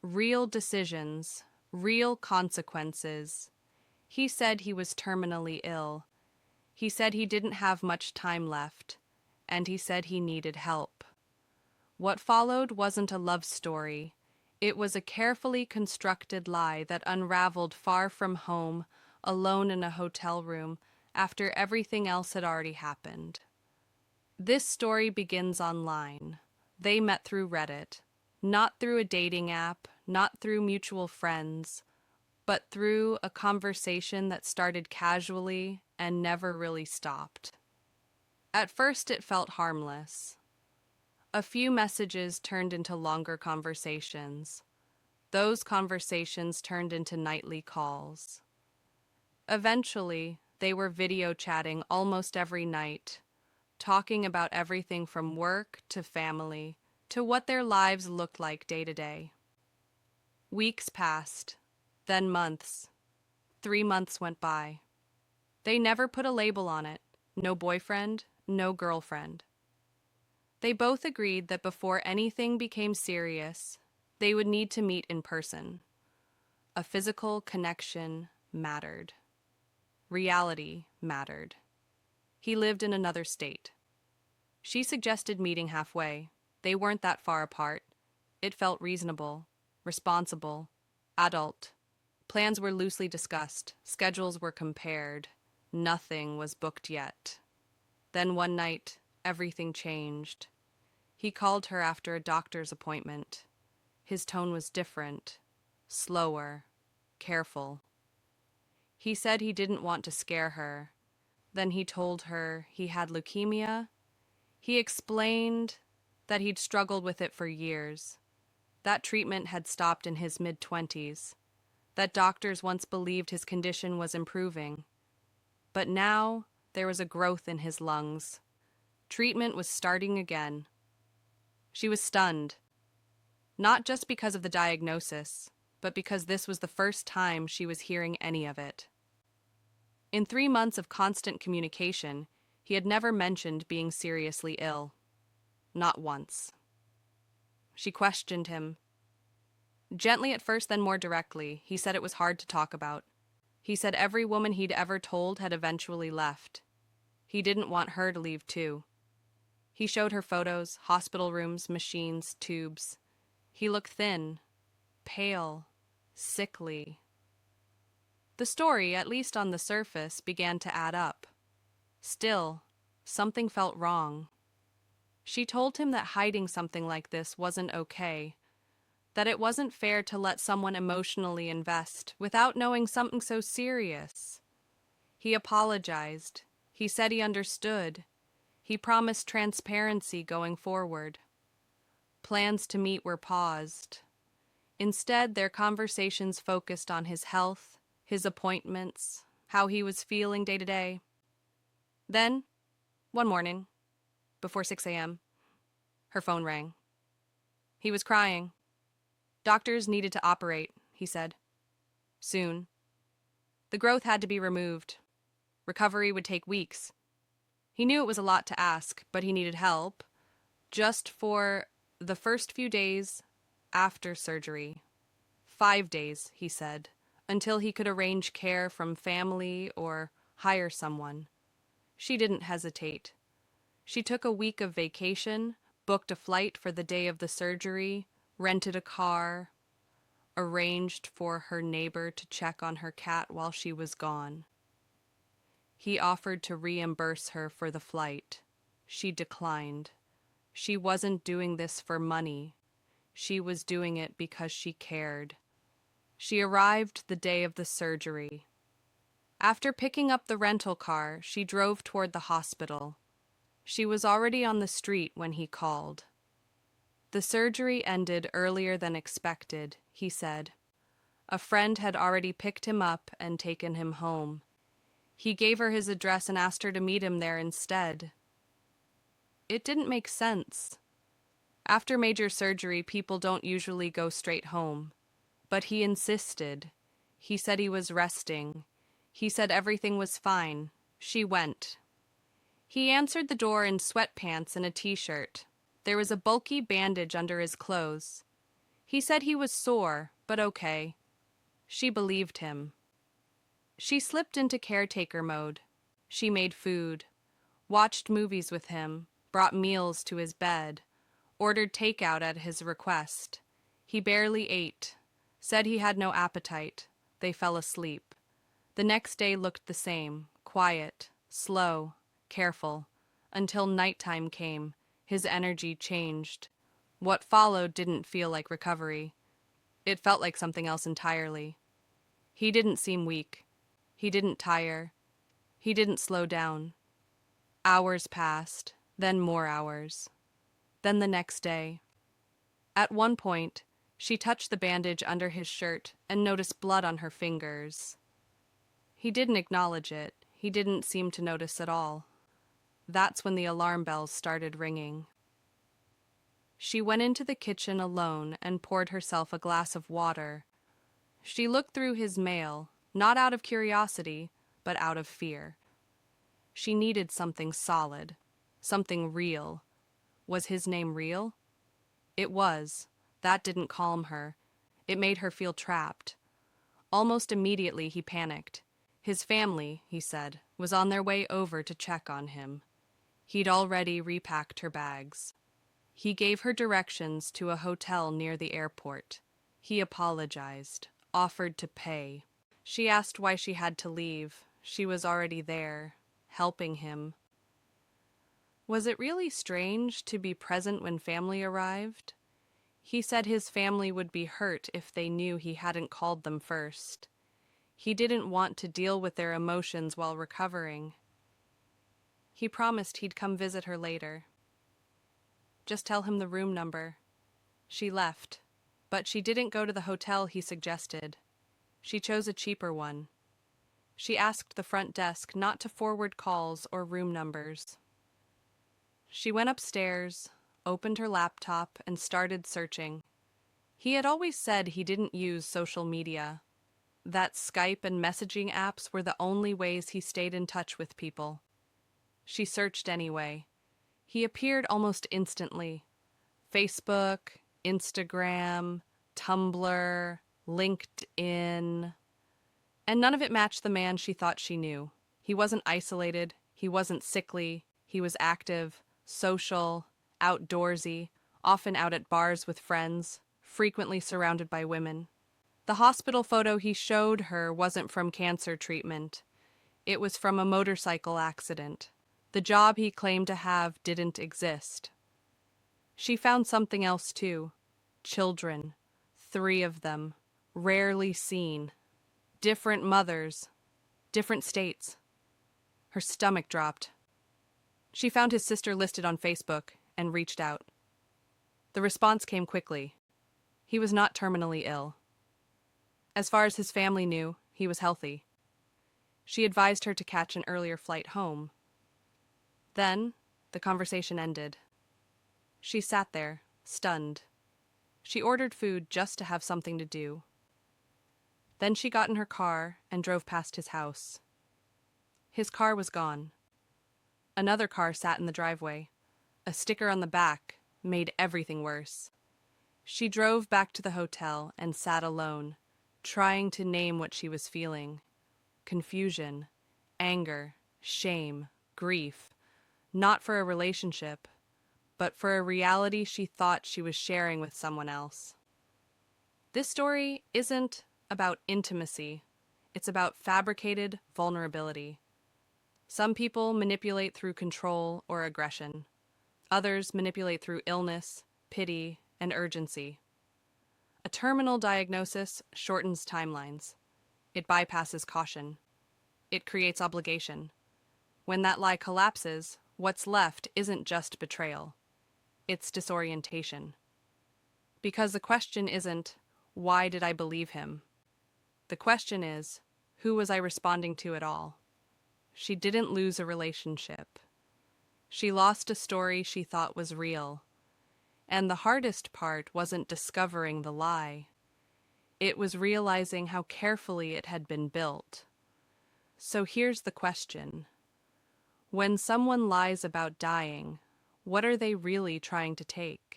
Real decisions, real consequences. He said he was terminally ill. He said he didn't have much time left, and he said he needed help. What followed wasn't a love story. It was a carefully constructed lie that unraveled far from home, alone in a hotel room, after everything else had already happened. This story begins online. They met through Reddit, not through a dating app, not through mutual friends, but through a conversation that started casually and never really stopped. At first, it felt harmless. A few messages turned into longer conversations. Those conversations turned into nightly calls. Eventually, they were video chatting almost every night, talking about everything from work to family to what their lives looked like day to day. Weeks passed, then months. 3 months went by. They never put a label on it. No boyfriend, no girlfriend. They both agreed that before anything became serious, they would need to meet in person. A physical connection mattered. Reality mattered. He lived in another state. She suggested meeting halfway. They weren't that far apart. It felt reasonable, responsible, adult. Plans were loosely discussed. Schedules were compared. Nothing was booked yet. Then one night, everything changed. He called her after a doctor's appointment. His tone was different, slower, careful. He said he didn't want to scare her. Then he told her he had leukemia. He explained that he'd struggled with it for years. That treatment had stopped in his mid-20s. That doctors once believed his condition was improving. But now there was a growth in his lungs. Treatment was starting again. She was stunned, not just because of the diagnosis, but because this was the first time she was hearing any of it. In 3 months of constant communication, he had never mentioned being seriously ill. Not once. She questioned him. Gently at first, then more directly. He said it was hard to talk about. He said every woman he'd ever told had eventually left. He didn't want her to leave too. He showed her photos, hospital rooms, machines, tubes. He looked thin, pale, sickly. The story, at least on the surface, began to add up. Still, something felt wrong. She told him that hiding something like this wasn't okay, that it wasn't fair to let someone emotionally invest without knowing something so serious. He apologized. He said he understood. He promised transparency going forward. Plans to meet were paused. Instead, their conversations focused on his health, his appointments, how he was feeling day to day. Then, one morning, before 6 a.m., her phone rang. He was crying. Doctors needed to operate, he said. Soon. The growth had to be removed. Recovery would take weeks. He knew it was a lot to ask, but he needed help, just for the first few days after surgery. 5 days, he said, until he could arrange care from family or hire someone. She didn't hesitate. She took a week of vacation, booked a flight for the day of the surgery, rented a car, arranged for her neighbor to check on her cat while she was gone. He offered to reimburse her for the flight. She declined. She wasn't doing this for money. She was doing it because she cared. She arrived the day of the surgery. After picking up the rental car, she drove toward the hospital. She was already on the street when he called. The surgery ended earlier than expected, he said. A friend had already picked him up and taken him home. He gave her his address and asked her to meet him there instead. It didn't make sense. After major surgery, people don't usually go straight home. But he insisted. He said he was resting. He said everything was fine. She went. He answered the door in sweatpants and a t-shirt. There was a bulky bandage under his clothes. He said he was sore, but okay. She believed him. She slipped into caretaker mode. She made food, watched movies with him, brought meals to his bed, ordered takeout at his request. He barely ate, said he had no appetite. They fell asleep. The next day looked the same, quiet, slow, careful, until nighttime came. His energy changed. What followed didn't feel like recovery. It felt like something else entirely. He didn't seem weak. He didn't tire. He didn't slow down. Hours passed, then more hours. Then the next day. At one point, she touched the bandage under his shirt and noticed blood on her fingers. He didn't acknowledge it. He didn't seem to notice at all. That's when the alarm bells started ringing. She went into the kitchen alone and poured herself a glass of water. She looked through his mail, not out of curiosity, but out of fear. She needed something solid, something real. Was his name real? It was. That didn't calm her. It made her feel trapped. Almost immediately he panicked. His family, he said, was on their way over to check on him. He'd already repacked her bags. He gave her directions to a hotel near the airport. He apologized, offered to pay. She asked why she had to leave. She was already there, helping him. Was it really strange to be present when family arrived? He said his family would be hurt if they knew he hadn't called them first. He didn't want to deal with their emotions while recovering. He promised he'd come visit her later. Just tell him the room number. She left, but she didn't go to the hotel he suggested. She chose a cheaper one. She asked the front desk not to forward calls or room numbers. She went upstairs, opened her laptop, and started searching. He had always said he didn't use social media, that Skype and messaging apps were the only ways he stayed in touch with people. She searched anyway. He appeared almost instantly. Facebook, Instagram, Tumblr, LinkedIn. And none of it matched the man she thought she knew. He wasn't isolated. He wasn't sickly. He was active, social, outdoorsy, often out at bars with friends, frequently surrounded by women. The hospital photo he showed her wasn't from cancer treatment. It was from a motorcycle accident. The job he claimed to have didn't exist. She found something else too. Children. 3 of them. Rarely seen. Different mothers. Different states. Her stomach dropped. She found his sister listed on Facebook and reached out. The response came quickly. He was not terminally ill. As far as his family knew, he was healthy. She advised her to catch an earlier flight home. Then, the conversation ended. She sat there, stunned. She ordered food just to have something to do. Then she got in her car and drove past his house. His car was gone. Another car sat in the driveway. A sticker on the back made everything worse. She drove back to the hotel and sat alone, trying to name what she was feeling. Confusion, anger, shame, grief. Not for a relationship, but for a reality she thought she was sharing with someone else. This story isn't about intimacy. It's about fabricated vulnerability. Some people manipulate through control or aggression. Others manipulate through illness, pity, and urgency. A terminal diagnosis shortens timelines. It bypasses caution. It creates obligation. When that lie collapses, what's left isn't just betrayal. It's disorientation. Because the question isn't, why did I believe him? The question is, who was I responding to at all? She didn't lose a relationship. She lost a story she thought was real. And the hardest part wasn't discovering the lie. It was realizing how carefully it had been built. So here's the question. When someone lies about dying, what are they really trying to take?